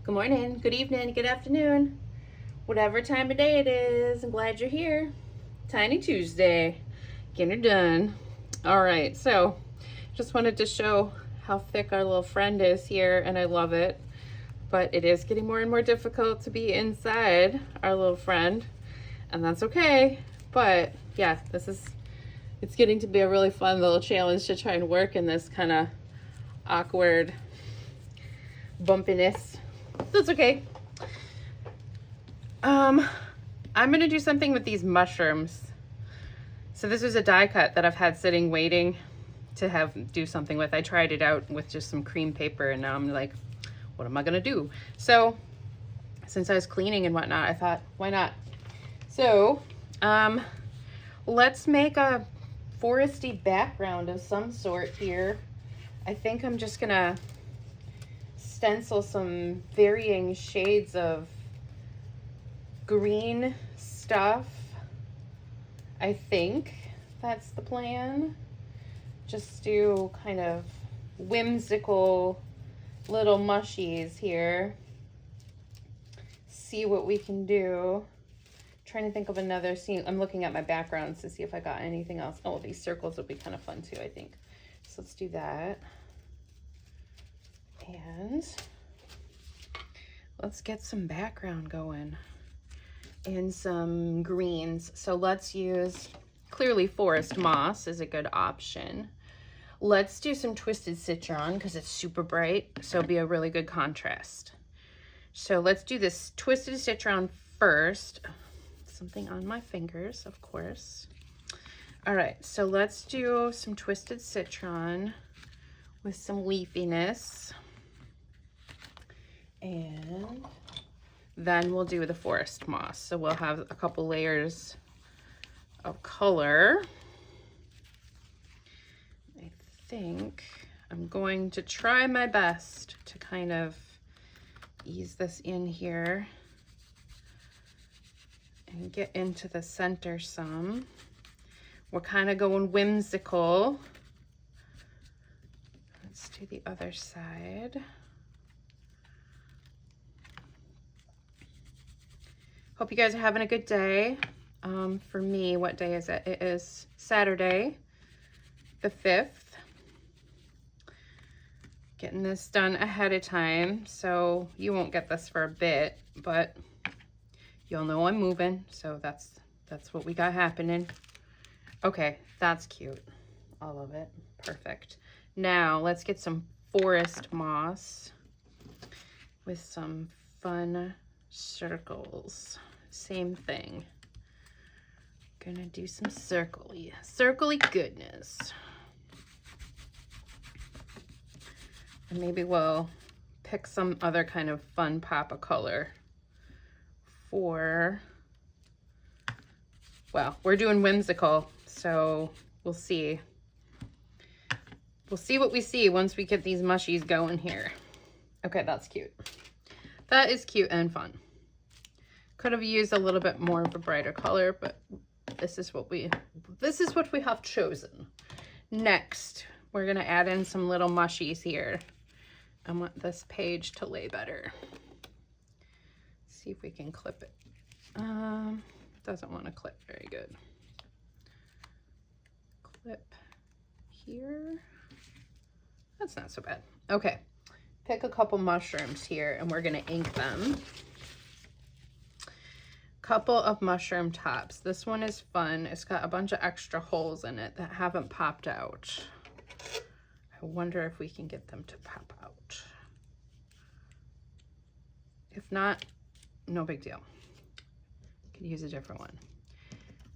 Good morning, good evening, good afternoon, whatever time of day it is. I'm glad you're here. Tiny Tuesday, getting it done. All right, so just wanted to show how thick our little friend is here, and I love it. But it is getting more and more difficult to be inside our little friend, and that's okay. But yeah, it's getting to be a really fun little challenge to try and work in this kind of awkward bumpiness. That's okay. I'm gonna do something with these mushrooms. So this is a die cut that I've had sitting waiting to do something with. I tried it out with just some cream paper, and now I'm like, what am I gonna do? So since I was cleaning and whatnot, I thought, why not? So let's make a foresty background of some sort here. I think I'm just gonna stencil some varying shades of green stuff. I think that's the plan. Just do kind of whimsical little mushies here. See what we can do. Trying to think of another scene. I'm looking at my backgrounds to see if I got anything else. Oh, these circles will be kind of fun too, I think. So let's do that. And let's get some background going and some greens. So let's use, clearly forest moss is a good option. Let's do some twisted citron because it's super bright, so it'll be a really good contrast. So let's do this twisted citron first. Something on my fingers, of course. All right, so let's do some twisted citron with some leafiness. And then we'll do the forest moss. So we'll have a couple layers of color. I think I'm going to try my best to kind of ease this in here and get into the center some. We're kind of going whimsical. Let's do the other side. Hope you guys are having a good day. For me, what day is it? It is Saturday, the 5th. Getting this done ahead of time, so you won't get this for a bit, but you'll know I'm moving, so that's what we got happening. Okay, that's cute. I love it. Perfect. Now, let's get some forest moss with some fun circles. Same thing. Gonna do some circly goodness. And maybe we'll pick some other kind of fun pop of color for, well, we're doing whimsical, so we'll see. We'll see what we see once we get these mushies going here. Okay, that's cute. That is cute and fun. Could have used a little bit more of a brighter color, but this is what we have chosen. Next, we're gonna add in some little mushies here. I want this page to lay better. See if we can clip it. Doesn't want to clip very good. Clip here. That's not so bad. Okay, pick a couple mushrooms here and we're gonna ink them. Couple of mushroom tops. This one is fun. It's got a bunch of extra holes in it that haven't popped out. I wonder if we can get them to pop out. If not, no big deal. Could use a different one.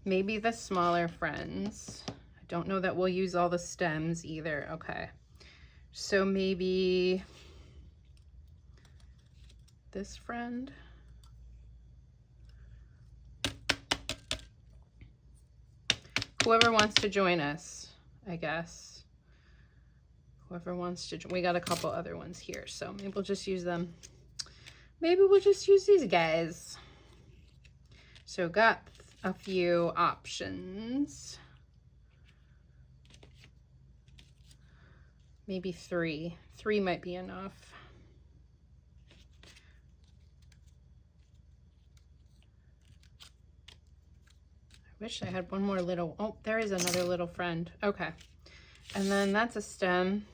Maybe the smaller friends. I don't know that we'll use all the stems either. Okay. So maybe this friend. Whoever wants to join us, I guess. Whoever wants to join. We got a couple other ones here, so maybe we'll just use them. Maybe we'll just use these guys. So got a few options. Maybe three. Three might be enough. Wish I had one more little, oh, there is another little friend. Okay. And then that's a stem.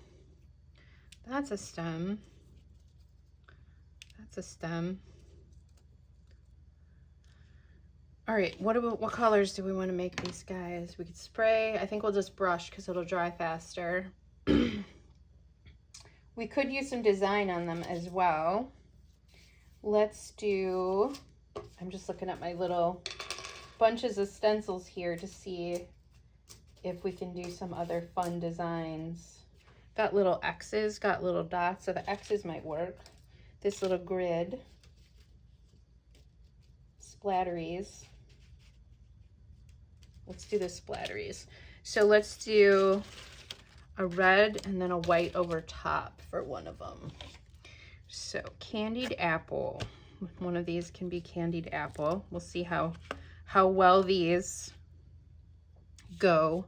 That's a stem. That's a stem. All right, what colors do we want to make these guys? We could spray. I think we'll just brush because it'll dry faster. We could use some design on them as well. Let's do, I'm just looking at my little bunches of stencils here to see if we can do some other fun designs. Got little X's, got little dots, so the X's might work. This little grid. Splatteries. Let's do the splatteries. So let's do a red and then a white over top for one of them. So candied apple. One of these can be candied apple. We'll see how well these go.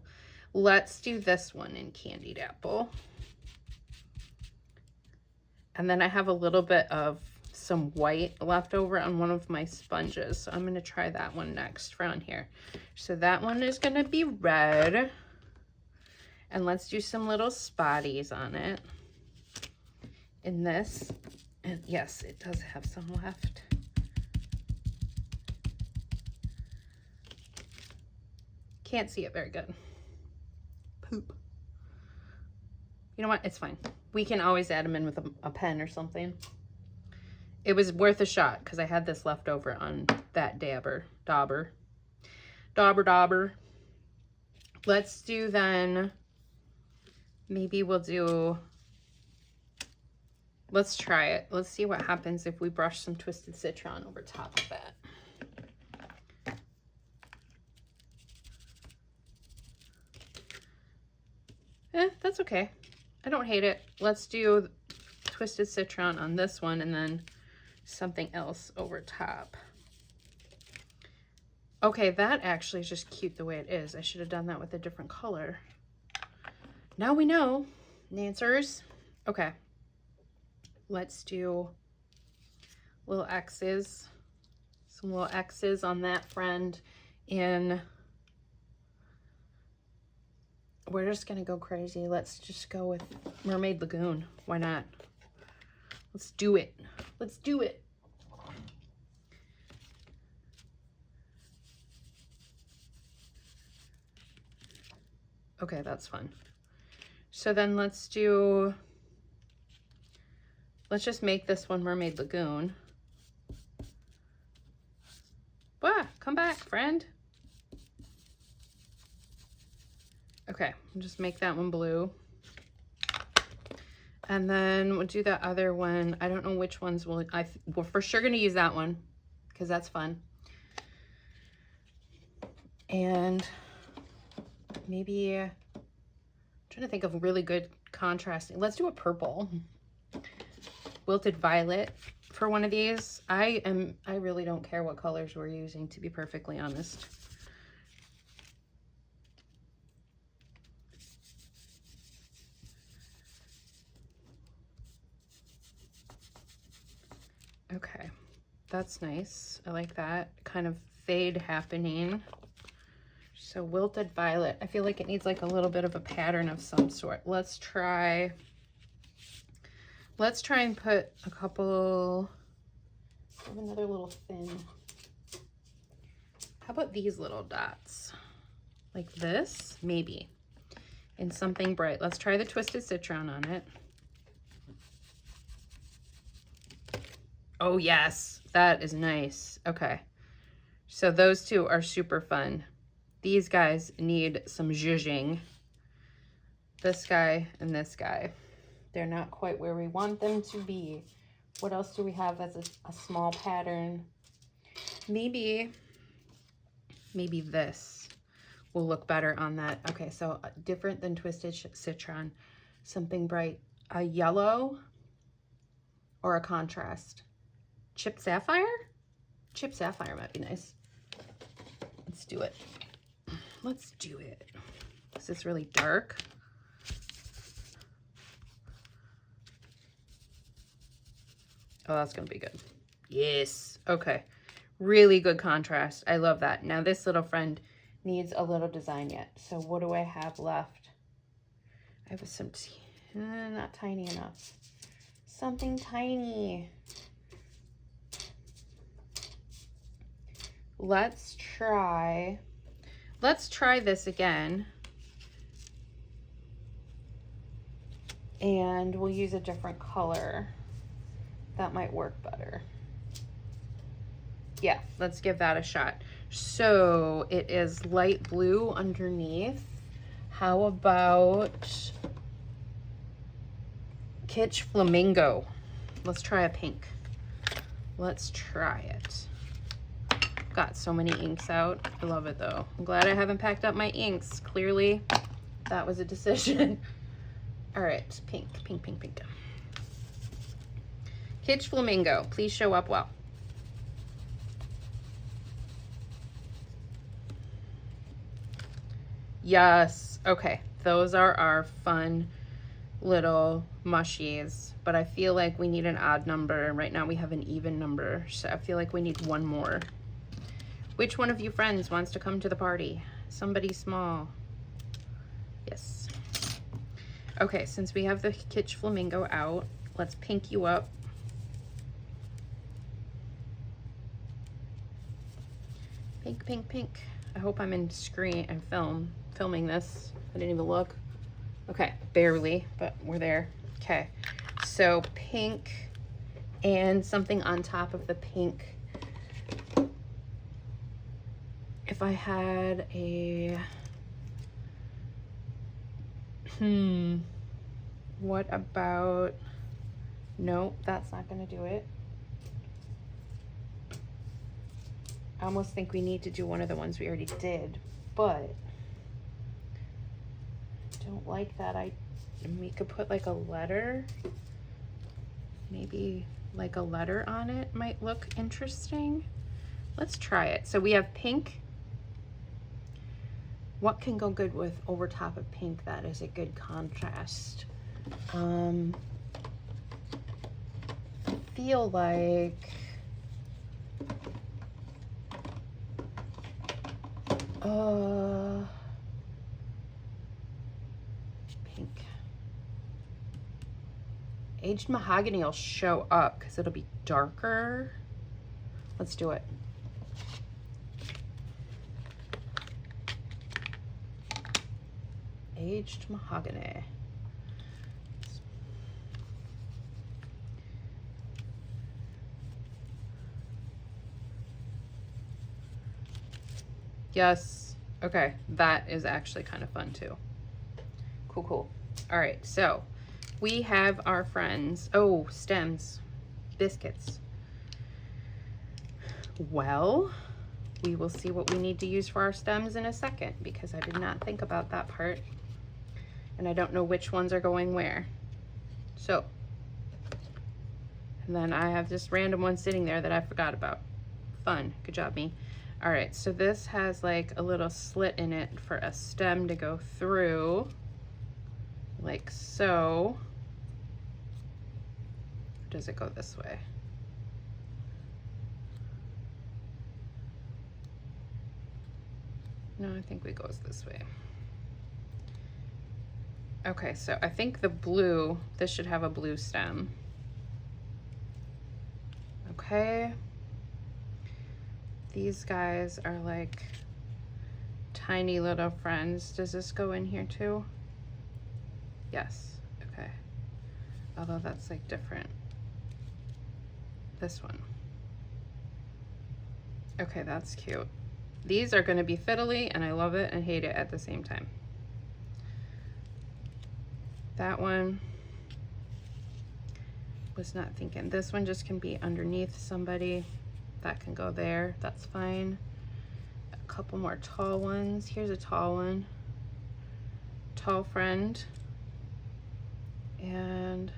Let's do this one in candied apple. And then I have a little bit of some white left over on one of my sponges. So I'm going to try that one next around here. So that one is going to be red. And let's do some little spotties on it. In this. And yes, it does have some left. Can't see it very good. Poop. You know what? It's fine. We can always add them in with a pen or something. It was worth a shot because I had this left over on that dauber. Let's do then, maybe we'll do, let's try it. Let's see what happens if we brush some Twisted Citron over top of that. That's okay. I don't hate it. Let's do Twisted Citron on this one and then something else over top. Okay, that actually is just cute the way it is. I should have done that with a different color. Now we know, Nancers. Okay, let's do little X's. Some little X's on that friend in, we're just gonna go crazy. Let's just go with Mermaid Lagoon. Why not? Let's do it. Let's do it. Okay, that's fun. So then let's just make this one Mermaid Lagoon. Wah, come back, friend. Okay, we'll just make that one blue. And then we'll do that other one. I don't know which ones we're for sure gonna use that one because that's fun. And maybe, I'm trying to think of really good contrasting. Let's do a purple. Wilted Violet for one of these. I really don't care what colors we're using, to be perfectly honest. Okay, that's nice. I like that kind of fade happening. So Wilted Violet, I feel like it needs like a little bit of a pattern of some sort. Let's try and put a couple, another little thin. How about these little dots? Like this, maybe, in something bright. Let's try the Twisted Citron on it. Oh yes, that is nice. Okay, so those two are super fun. These guys need some zhuzhing. This guy and this guy. They're not quite where we want them to be. What else do we have that's a small pattern? Maybe this will look better on that. Okay, so different than Twisted Citron. Something bright. A yellow or a contrast. Chipped Sapphire? Chipped Sapphire might be nice. Let's do it. Let's do it. This is really dark. Oh, that's gonna be good. Yes. Okay. Really good contrast. I love that. Now this little friend needs a little design yet. So what do I have left? I have some, not tiny enough. Something tiny. Let's try this again. And we'll use a different color. That might work better. Yeah, let's give that a shot. So it is light blue underneath. How about Kitsch Flamingo? Let's try a pink. Let's try it. Got so many inks out. I love it though. I'm glad I haven't packed up my inks. Clearly, that was a decision. All right, pink, pink, pink, pink. Kitsch Flamingo, please show up well. Yes, okay. Those are our fun little mushies, but I feel like we need an odd number. Right now we have an even number, so I feel like we need one more. Which one of you friends wants to come to the party? Somebody small. Yes. Okay, since we have the Kitsch Flamingo out, let's pink you up. Pink, pink, pink. I hope I'm in screen and filming this. I didn't even look. Okay, barely, but we're there. Okay, so pink and something on top of the pink. If I had a, what about, nope, that's not gonna do it. I almost think we need to do one of the ones we already did, but don't like that. We could put like a letter, maybe like a letter on it might look interesting. Let's try it. So we have pink. What can go good with over top of pink that is a good contrast? I feel like pink. Aged mahogany will show up because it'll be darker. Let's do it. Aged mahogany. Yes. Okay. That is actually kind of fun too. Cool, cool. All right. So we have our friends. Oh, stems. Biscuits. Well, we will see what we need to use for our stems in a second because I did not think about that part. And I don't know which ones are going where. So, and then I have just random ones sitting there that I forgot about. Fun. Good job, me. All right, so this has like a little slit in it for a stem to go through, like so. Or does it go this way? No, I think it goes this way. Okay, so I think the blue, this should have a blue stem. Okay. These guys are like tiny little friends. Does this go in here too? Yes, okay. Although that's like different. This one. Okay, that's cute. These are gonna be fiddly and I love it and hate it at the same time. That one was not thinking. This one just can be underneath somebody. That can go there, that's fine. A couple more tall ones. Here's a tall one. Tall friend. And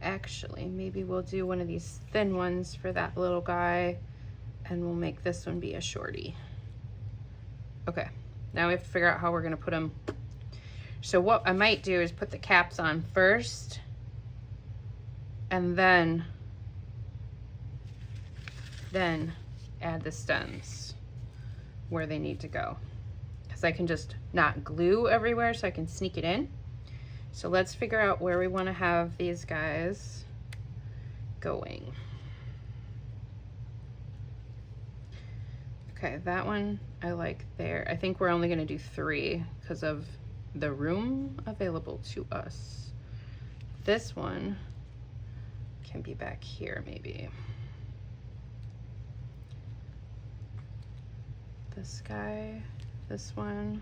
actually, maybe we'll do one of these thin ones for that little guy and we'll make this one be a shorty. Okay, now we have to figure out how we're gonna put them. So what I might do is put the caps on first and then add the stems. where they need to go, because I can just not glue everywhere, so I can sneak it in. So let's figure out where we want to have these guys going. Okay, that one I like there. I think we're only going to do 3 because of the room available to us. This one can be back here maybe. This guy, this one.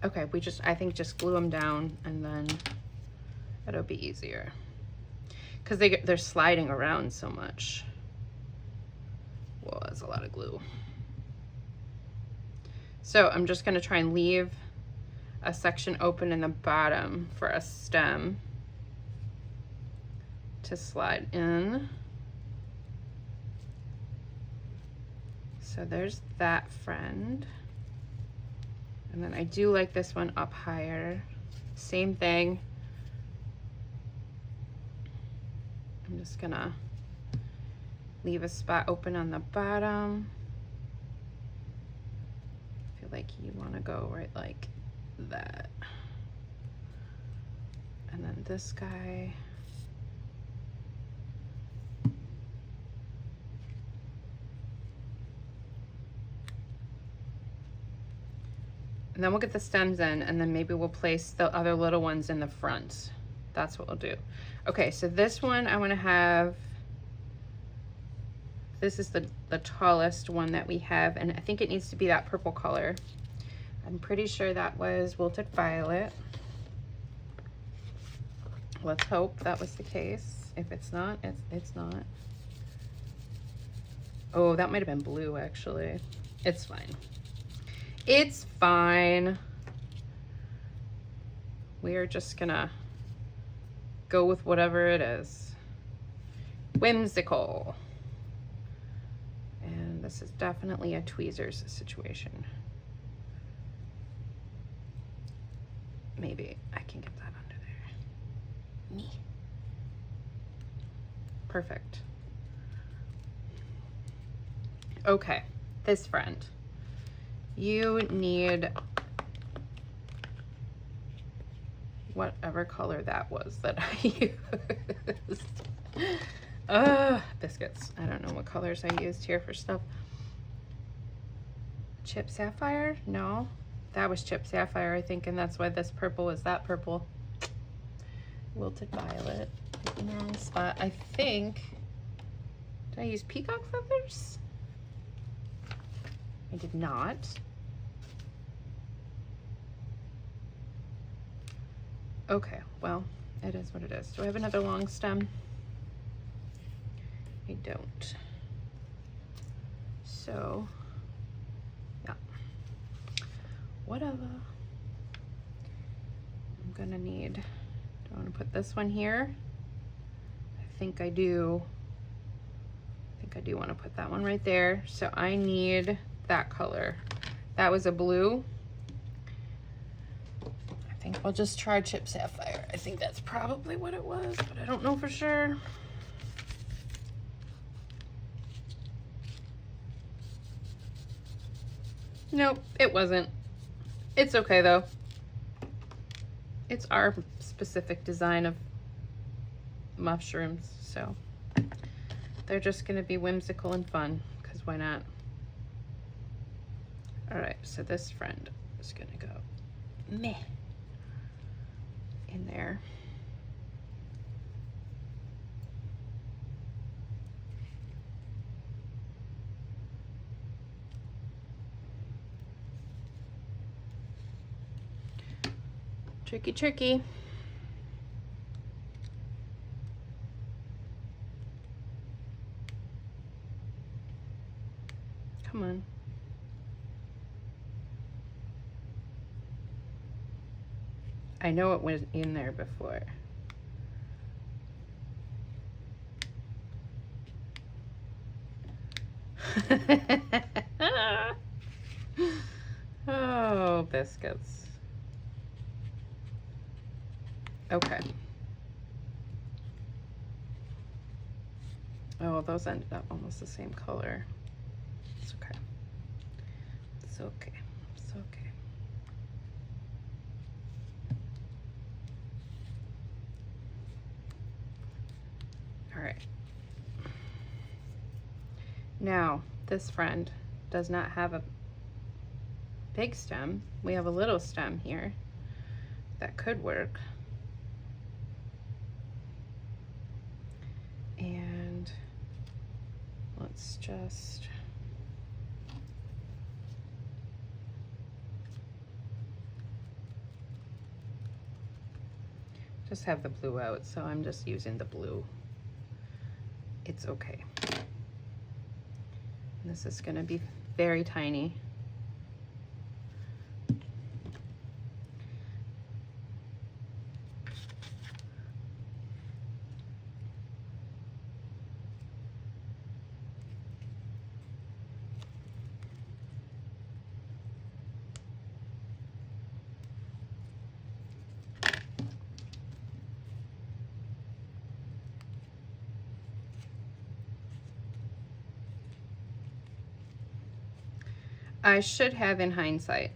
Okay, I think just glue them down and then it'll be easier. Because they're sliding around so much. Whoa, that's a lot of glue. So I'm just gonna try and leave a section open in the bottom for a stem to slide in. So there's that friend. And then I do like this one up higher. Same thing. I'm just gonna leave a spot open on the bottom. I feel like you wanna go right like that. And then this guy. And then we'll get the stems in, and then maybe we'll place the other little ones in the front. That's what we'll do. Okay, so this one I want to have, this is the tallest one that we have, and I think it needs to be that purple color. I'm pretty sure that was Wilted Violet. Let's hope that was the case. If it's not, it's not. Oh, that might have been blue actually. It's fine. It's fine. We are just gonna go with whatever it is. Whimsical. And this is definitely a tweezers situation. Maybe I can get that under there. Me. Perfect. Okay, this friend. You need whatever color that was that I used. Biscuits. I don't know what colors I used here for stuff. Chip Sapphire? No, that was Chip Sapphire, I think, and that's why this purple is that purple. Wilted Violet. Wrong spot. I think, did I use peacock feathers? I did not. Okay, well, it is what it is. Do I have another long stem? I don't. So, yeah. Whatever. I'm gonna need, do I want to put this one here? I think I do. I think I do want to put that one right there. So I need that color. That was a blue. I think I'll just try Chip Sapphire. I think that's probably what it was, but I don't know for sure. Nope, it wasn't. It's okay though. It's our specific design of mushrooms, so they're just gonna be whimsical and fun, because why not? All right, so this friend is gonna go meh in there. Tricky, tricky. Come on. I know it was in there before. Oh, biscuits. Okay. Oh, those ended up almost the same color. It's okay. It's okay. It's okay. All right. Now, this friend does not have a big stem. We have a little stem here that could work. And let's just have the blue out, so I'm just using the blue. It's okay. And this is going to be very tiny. I should have, in hindsight,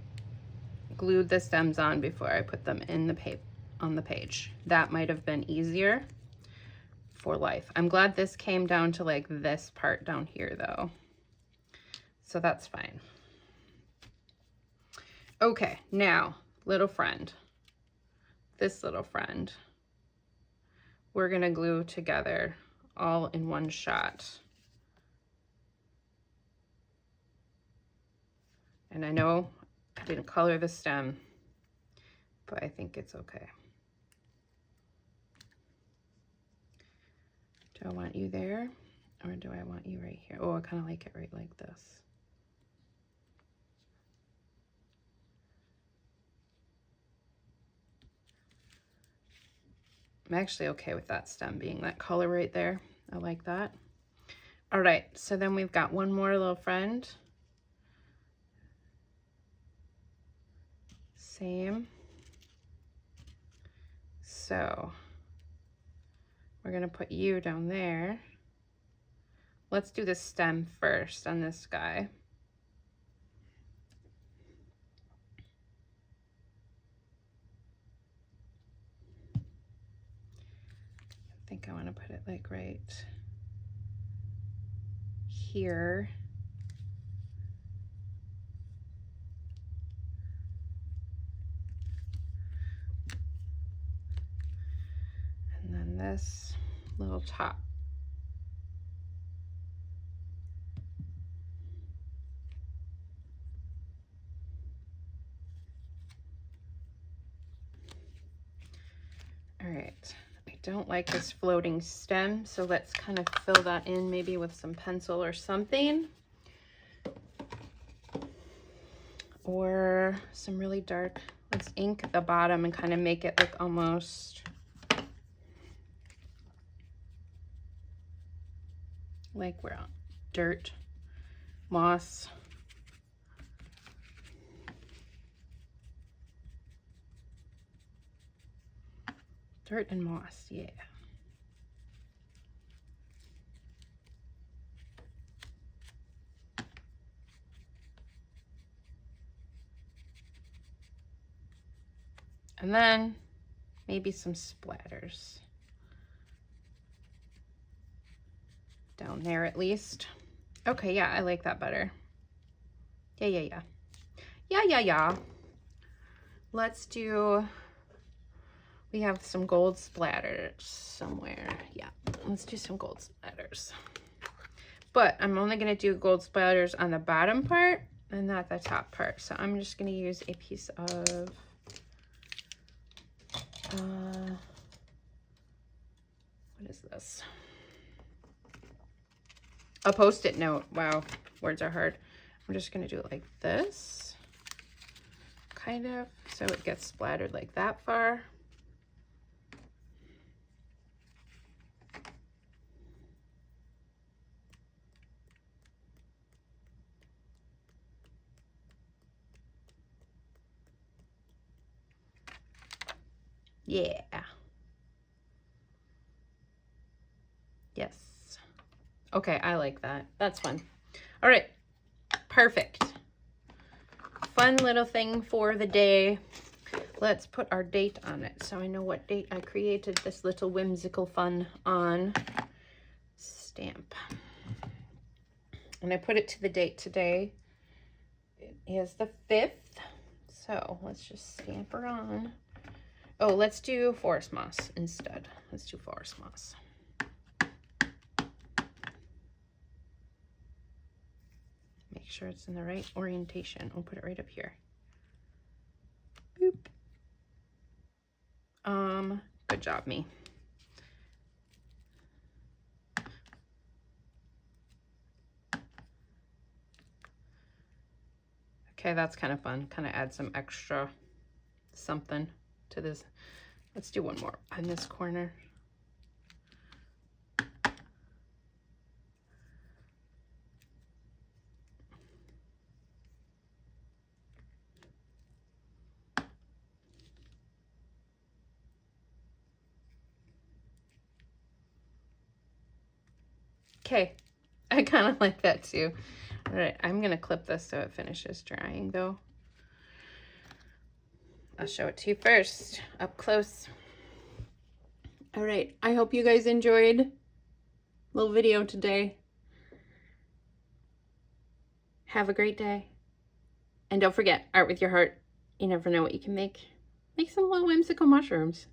glued the stems on before I put them in the on the page. That might have been easier for life. I'm glad this came down to like this part down here though. So that's fine. Okay, now, little friend. This little friend, we're gonna glue together all in one shot. And I know I didn't color the stem, but I think it's okay. Do I want you there or do I want you right here? Oh, I kind of like it right like this. I'm actually okay with that stem being that color right there. I like that. All right, so then we've got one more little friend. Same. So we're gonna put you down there. Let's do the stem first on this guy. I think I want to put it like right here. And then this little top. All right, I don't like this floating stem, so let's kind of fill that in maybe with some pencil or something. Or some really dark, let's ink the bottom and kind of make it look almost like we're on dirt, moss. Dirt and moss, yeah. And then maybe some splatters. Down there at least. Okay, yeah, I like that better. Yeah. Let's do, we have some gold splatters somewhere. Yeah, let's do some gold splatters. But I'm only gonna do gold splatters on the bottom part and not the top part. So I'm just gonna use a piece of, what is this? A Post-it note. Wow, words are hard. I'm just gonna do it like this, kind of, so it gets splattered like that far. Yeah. Okay, I like that. That's fun. All right, perfect. Fun little thing for the day. Let's put our date on it so I know what date I created this little whimsical fun on. Stamp. And I put it to the date today. It is the 5th. So let's just stamp her on. Oh, let's do forest moss instead. Let's do forest moss. Make sure it's in the right orientation. We'll put it right up here. Boop. Good job, me. Okay, that's kind of fun. Kind of add some extra something to this. Let's do one more on this corner. Okay, I kind of like that too. All right, I'm gonna clip this so it finishes drying though. I'll show it to you first, up close. All right, I hope you guys enjoyed a little video today. Have a great day. And don't forget, art with your heart. You never know what you can make. Make some little whimsical mushrooms.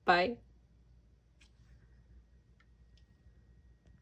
Bye.